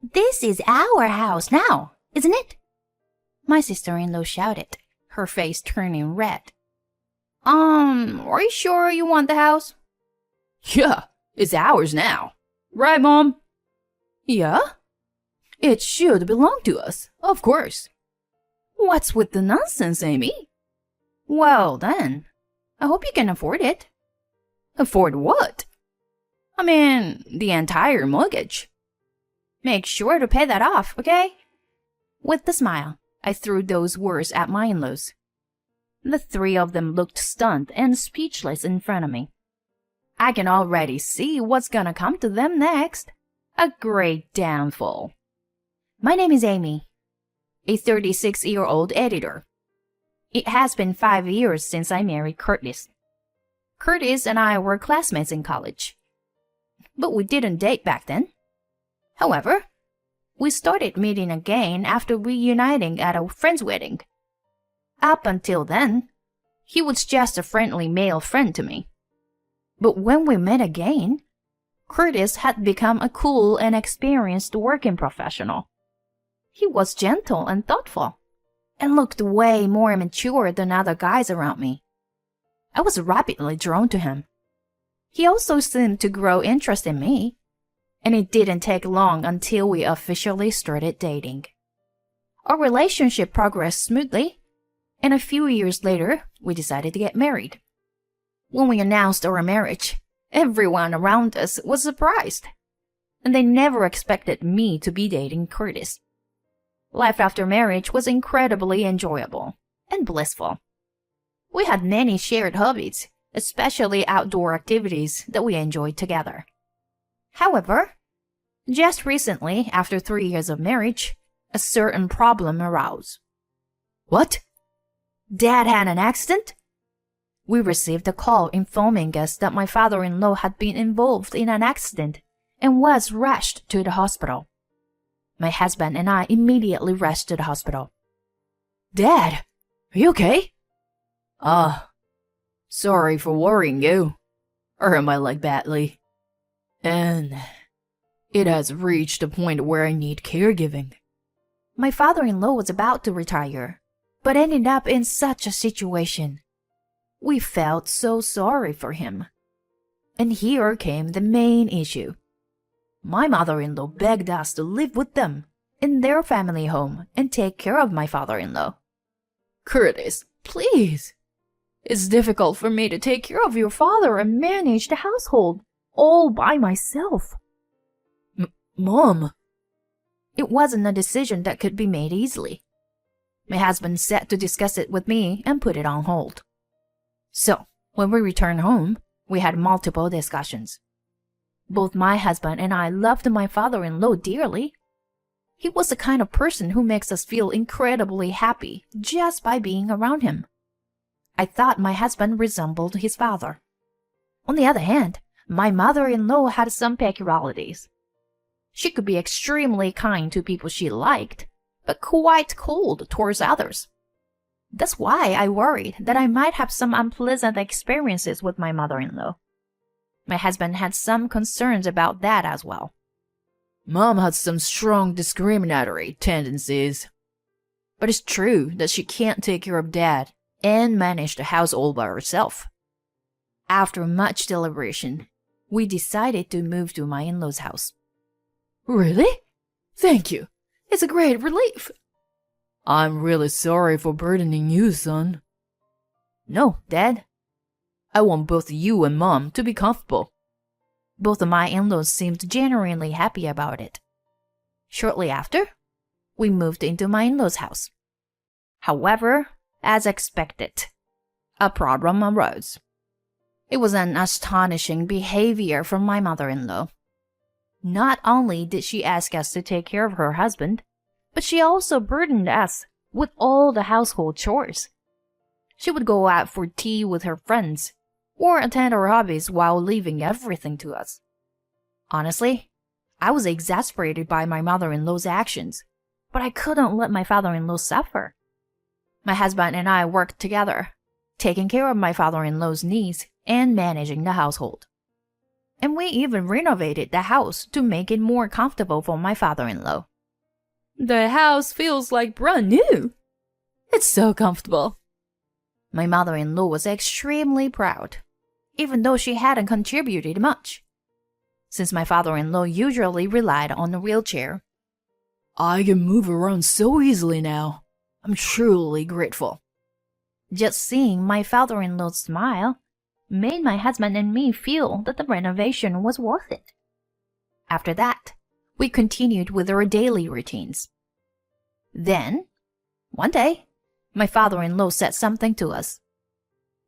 This is our house now, isn't it? My sister-in-law shouted, her face turning red. Are you sure you want the house? Yeah, it's ours now. Right, Mom? Yeah? It should belong to us, of course. What's with the nonsense, Amy? Well then, I hope you can afford it. Afford what? I mean, the entire mortgage. Make sure to pay that off, okay? With a smile, I threw those words at my in-laws. The three of them looked stunned and speechless in front of me. I can already see what's gonna come to them next. A great downfall. My name is Amy, a 36-year-old editor. It has been 5 years since I married Curtis. Curtis and I were classmates in college, but we didn't date back then. However, we started meeting again after reuniting at a friend's wedding. Up until then, he was just a friendly male friend to me. But when we met again, Curtis had become a cool and experienced working professional. He was gentle and thoughtful, and looked way more mature than other guys around me. I was rapidly drawn to him. He also seemed to grow interest in me, and it didn't take long until we officially started dating. Our relationship progressed smoothly, and a few years later, we decided to get married. When we announced our marriage, everyone around us was surprised, and they never expected me to be dating Curtis. Life after marriage was incredibly enjoyable and blissful. We had many shared hobbies, especially outdoor activities that we enjoyed together. However, just recently, after 3 years of marriage, a certain problem arose. What? Dad had an accident? We received a call informing us that my father-in-law had been involved in an accident and was rushed to the hospital. My husband and I immediately rushed to the hospital. Dad, are you okay? Sorry for worrying you. Or am I like badly? And it has reached a point where I need caregiving. My father-in-law was about to retire, but ended up in such a situation. We felt so sorry for him. And here came the main issue. My mother-in-law begged us to live with them in their family home and take care of my father-in-law. Curtis, please. It's difficult for me to take care of your father and manage the household all by myself. Mom. It wasn't a decision that could be made easily. My husband said to discuss it with me and put it on hold. So, when we returned home, we had multiple discussions. Both my husband and I loved my father-in-law dearly. He was the kind of person who makes us feel incredibly happy just by being around him. I thought my husband resembled his father. On the other hand, my mother-in-law had some peculiarities. She could be extremely kind to people she liked, but quite cold towards others. That's why I worried that I might have some unpleasant experiences with my mother-in-law. My husband had some concerns about that as well. Mom has some strong discriminatory tendencies. But it's true that she can't take care of Dad and manage the house all by herself. After much deliberation, we decided to move to my in-laws' house. Really? Thank you. It's a great relief. I'm really sorry for burdening you, son. No, Dad. I want both you and Mom to be comfortable. Both of my in-laws seemed genuinely happy about it. Shortly after, we moved into my in-laws' house. However, as expected, a problem arose. It was an astonishing behavior from my mother-in-law. Not only did she ask us to take care of her husband, but she also burdened us with all the household chores. She would go out for tea with her friends, or attend our hobbies while leaving everything to us. Honestly, I was exasperated by my mother-in-law's actions, but I couldn't let my father-in-law suffer. My husband and I worked together, taking care of my father-in-law's needs and managing the household. and we even renovated the house to make it more comfortable for my father-in-law. The house feels like brand new. It's so comfortable. My mother-in-law was extremely proud, even though she hadn't contributed much. Since my father-in-law usually relied on a wheelchair, I can move around so easily now. I'm truly grateful. just seeing my father-in-law's smile made my husband and me feel that the renovation was worth it. After that, we continued with our daily routines. Then, one day, my father-in-law said something to us.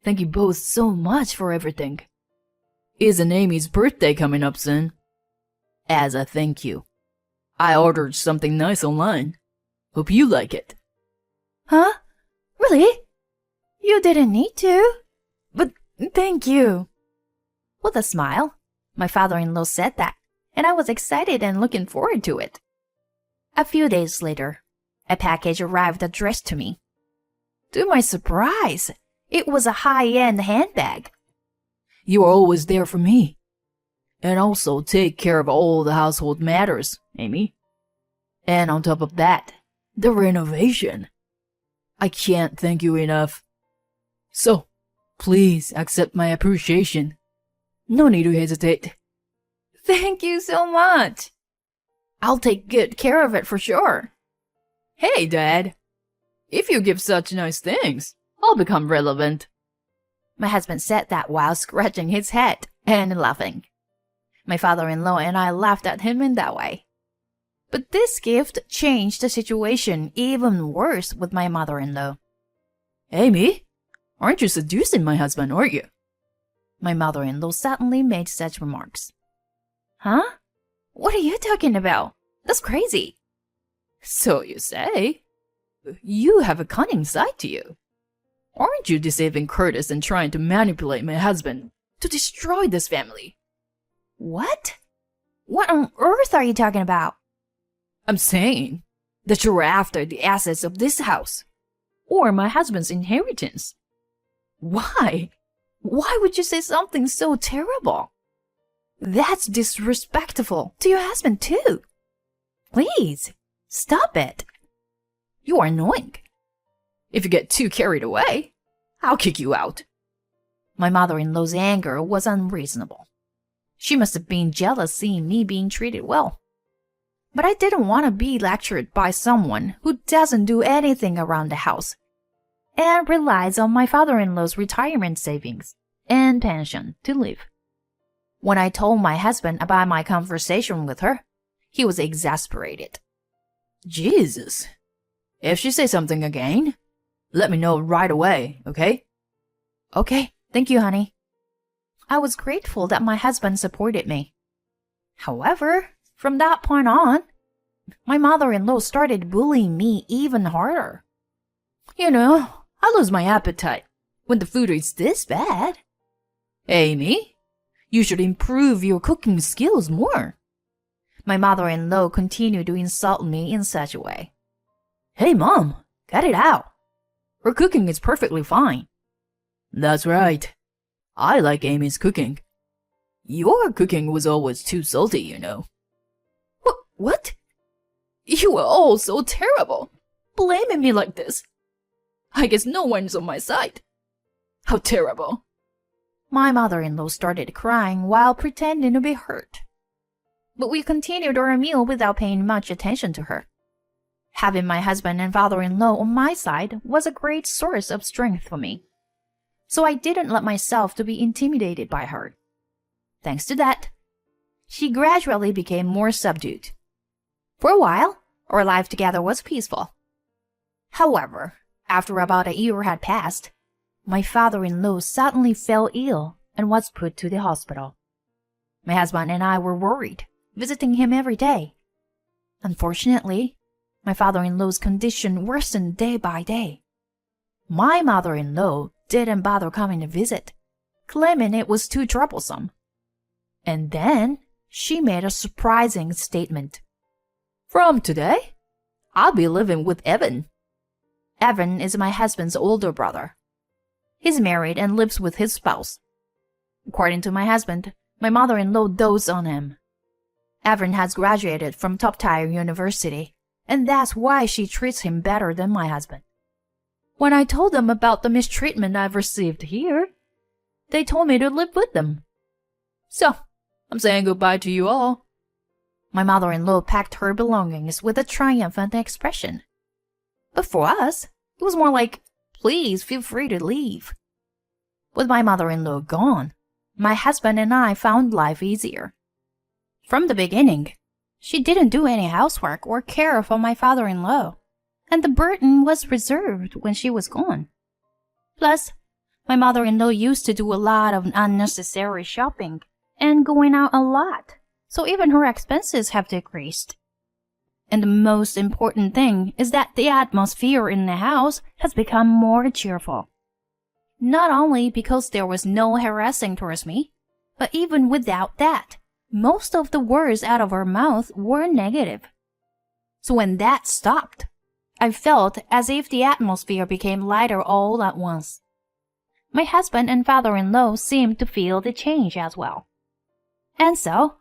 Thank you both so much for everything. Isn't Amy's birthday coming up soon? As a thank you, I ordered something nice online. Hope you like it. Huh? Really? You didn't need to. But thank you. With a smile, my father-in-law said that, and I was excited and looking forward to it. A few days later, a package arrived addressed to me. To my surprise, it was a high-end handbag. You are always there for me. And also take care of all the household matters, Amy. And on top of that, the renovation. I can't thank you enough. So, please accept my appreciation. No need to hesitate. Thank you so much. I'll take good care of it for sure. Hey, Dad. If you give such nice things, I'll become relevant. My husband said that while scratching his head and laughing. My father-in-law and I laughed at him in that way. But this gift changed the situation even worse with my mother-in-law. Amy, aren't you seducing my husband, are you? My mother-in-law suddenly made such remarks. Huh? What are you talking about? That's crazy. So you say. You have a cunning side to you. Aren't you deceiving Curtis and trying to manipulate my husband to destroy this family? What? What on earth are you talking about? I'm saying that you're after the assets of this house, or my husband's inheritance. Why? Why would you say something so terrible? That's disrespectful to your husband too. Please, stop it. You are annoying. If you get too carried away, I'll kick you out. My mother-in-law's anger was unreasonable. She must have been jealous seeing me being treated well. But I didn't want to be lectured by someone who doesn't do anything around the house and relies on my father-in-law's retirement savings and pension to live. When I told my husband about my conversation with her, he was exasperated. Jesus. If she says something again, let me know right away, okay? Okay, thank you, honey. I was grateful that my husband supported me. However, from that point on, my mother-in-law started bullying me even harder. You know, I lose my appetite when the food is this bad. Amy, you should improve your cooking skills more. My mother-in-law continued to insult me in such a way. Hey, Mom, cut it out. Her cooking is perfectly fine. That's right. I like Amy's cooking. Your cooking was always too salty, you know. What? You are all so terrible, blaming me like this. I guess no one's on my side. How terrible. My mother-in-law started crying while pretending to be hurt. But we continued our meal without paying much attention to her. Having my husband and father-in-law on my side was a great source of strength for me. So I didn't let myself to be intimidated by her. Thanks to that, she gradually became more subdued. For a while, our life together was peaceful. However, after about a year had passed, my father-in-law suddenly fell ill and was put to the hospital. My husband and I were worried, visiting him every day. Unfortunately, my father-in-law's condition worsened day by day. My mother-in-law didn't bother coming to visit, claiming it was too troublesome. And then she made a surprising statement. From today, I'll be living with Evan. Evan is my husband's older brother. He's married and lives with his spouse. According to my husband, My mother-in-law dotes on him. Evan has graduated from top-tier university, and that's why she treats him better than my husband. When I told them about the mistreatment I've received here, they told me to live with them. So, I'm saying goodbye to you all. My mother-in-law packed her belongings with a triumphant expression. But for us, it was more like, please feel free to leave. With my mother-in-law gone, my husband and I found life easier. From the beginning, she didn't do any housework or care for my father-in-law, and the burden was reserved when she was gone. Plus, my mother-in-law used to do a lot of unnecessary shopping and going out a lot, so even her expenses have decreased. And the most important thing is that the atmosphere in the house has become more cheerful. Not only because there was no harassing towards me, but even without that, most of the words out of her mouth were negative. So when that stopped, I felt as if the atmosphere became lighter all at once. My husband and father-in-law seemed to feel the change as well. And so,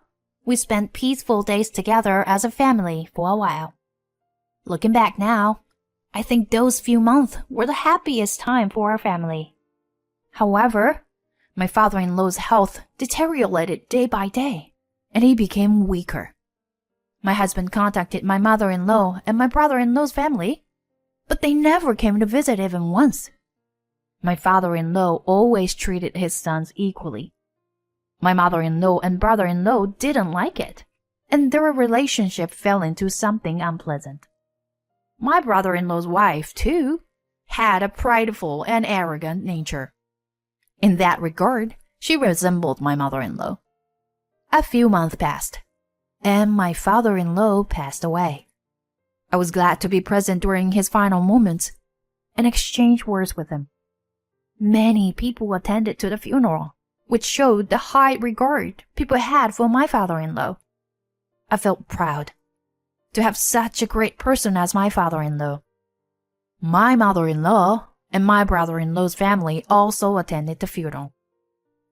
we spent peaceful days together as a family for a while. Looking back now, I think those few months were the happiest time for our family. However, my father-in-law's health deteriorated day by day, and he became weaker. My husband contacted my mother-in-law and my brother-in-law's family, but they never came to visit even once. My father-in-law always treated his sons equally. My mother-in-law and brother-in-law didn't like it, and their relationship fell into something unpleasant. My brother-in-law's wife, too, had a prideful and arrogant nature. In that regard, she resembled my mother-in-law. A few months passed, and my father-in-law passed away. I was glad to be present during his final moments and exchange words with him. Many people attended to the funeral, which showed the high regard people had for my father-in-law. I felt proud to have such a great person as my father-in-law. My mother-in-law and my brother-in-law's family also attended the funeral,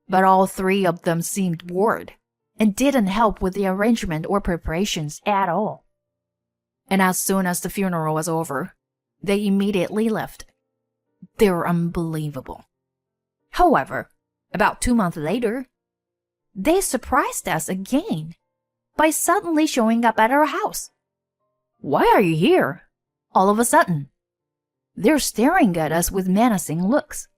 but all three of them seemed bored and didn't help with the arrangement or preparations at all. And as soon as the funeral was over, they immediately left. They were unbelievable. However, about 2 months later, they surprised us again by suddenly showing up at our house. Why are you here? All of a sudden. They're staring at us with menacing looks.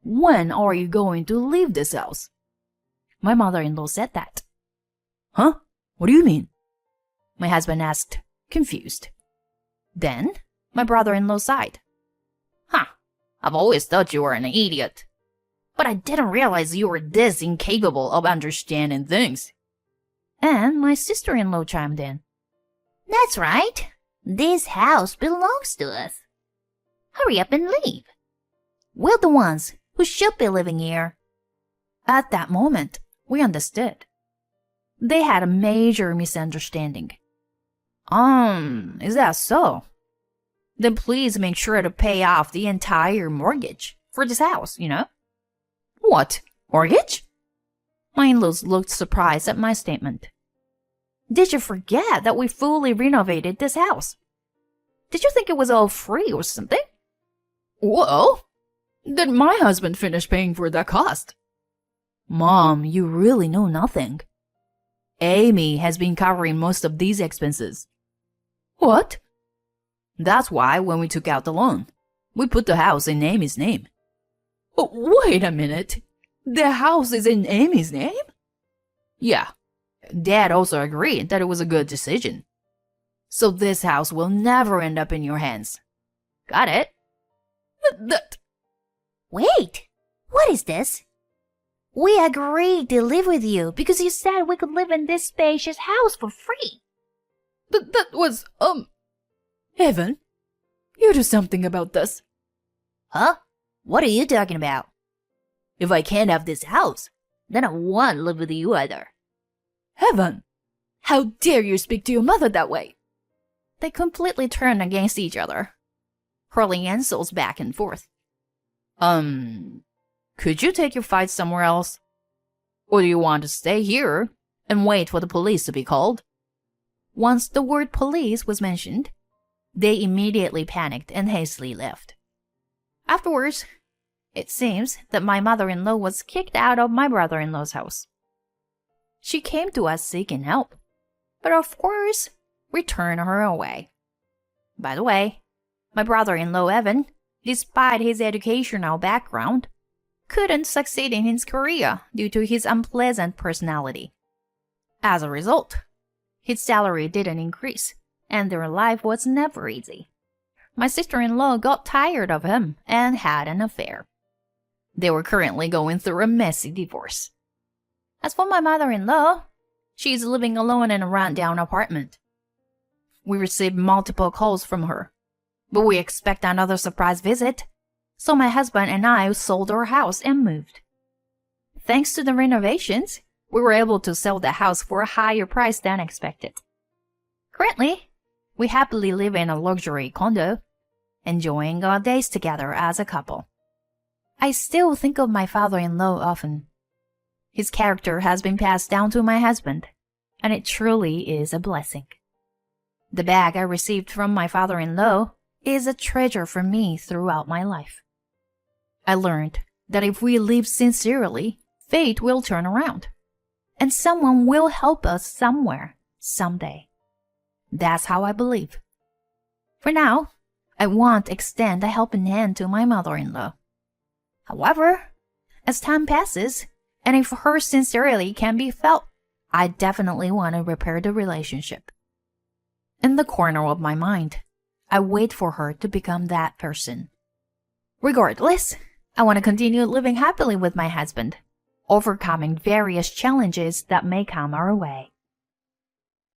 When are you going to leave this house? My mother-in-law said that. Huh? What do you mean? My husband asked, confused. Then, my brother-in-law sighed. I've always thought you were an idiot. But I didn't realize you were this incapable of understanding things. And my sister-in-law chimed in. That's right. This house belongs to us. Hurry up and leave. We're the ones who should be living here. At that moment, we understood. They had a major misunderstanding. Is that so? Then please make sure to pay off the entire mortgage for this house, you know? What? Mortgage? My in-laws looked surprised at my statement. Did you forget that we fully renovated this house? Did you think it was all free or something? Well, did my husband finish paying for that cost? Mom, you really know nothing. Amy has been covering most of these expenses. What? That's why when we took out the loan, we put the house in Amy's name. Oh, wait a minute. The house is in Amy's name? Yeah. Dad also agreed that it was a good decision. So this house will never end up in your hands. Got it? Wait! What is this? We agreed to live with you because you said we could live in this spacious house for free. That was, Evan, you do something about this. Huh? What are you talking about? If I can't have this house, then I won't live with you either. Evan, how dare you speak to your mother that way? They completely turned against each other, hurling insults back and forth. Could you take your fight somewhere else? Or do you want to stay here and wait for the police to be called?" Once the word police was mentioned, they immediately panicked and hastily left. Afterwards, it seems that my mother-in-law was kicked out of my brother-in-law's house. She came to us seeking help, but of course, we turned her away. By the way, my brother-in-law Evan, despite his educational background, couldn't succeed in his career due to his unpleasant personality. As a result, his salary didn't increase, and their life was never easy. My sister-in-law got tired of him and had an affair. They were currently going through a messy divorce. As for my mother-in-law, she's living alone in a rundown apartment. We received multiple calls from her, but we expect another surprise visit, so my husband and I sold our house and moved. Thanks to the renovations, we were able to sell the house for a higher price than expected. Currently, we happily live in a luxury condo, enjoying our days together as a couple. I still think of my father-in-law often. His character has been passed down to my husband, and it truly is a blessing. The bag I received from my father-in-law is a treasure for me throughout my life. I learned that if we live sincerely, fate will turn around, and someone will help us somewhere, someday. That's how I believe. For now, I won't extend a helping hand to my mother-in-law. However, as time passes, and if her sincerity can be felt, I definitely want to repair the relationship. In the corner of my mind, I wait for her to become that person. Regardless, I want to continue living happily with my husband, overcoming various challenges that may come our way.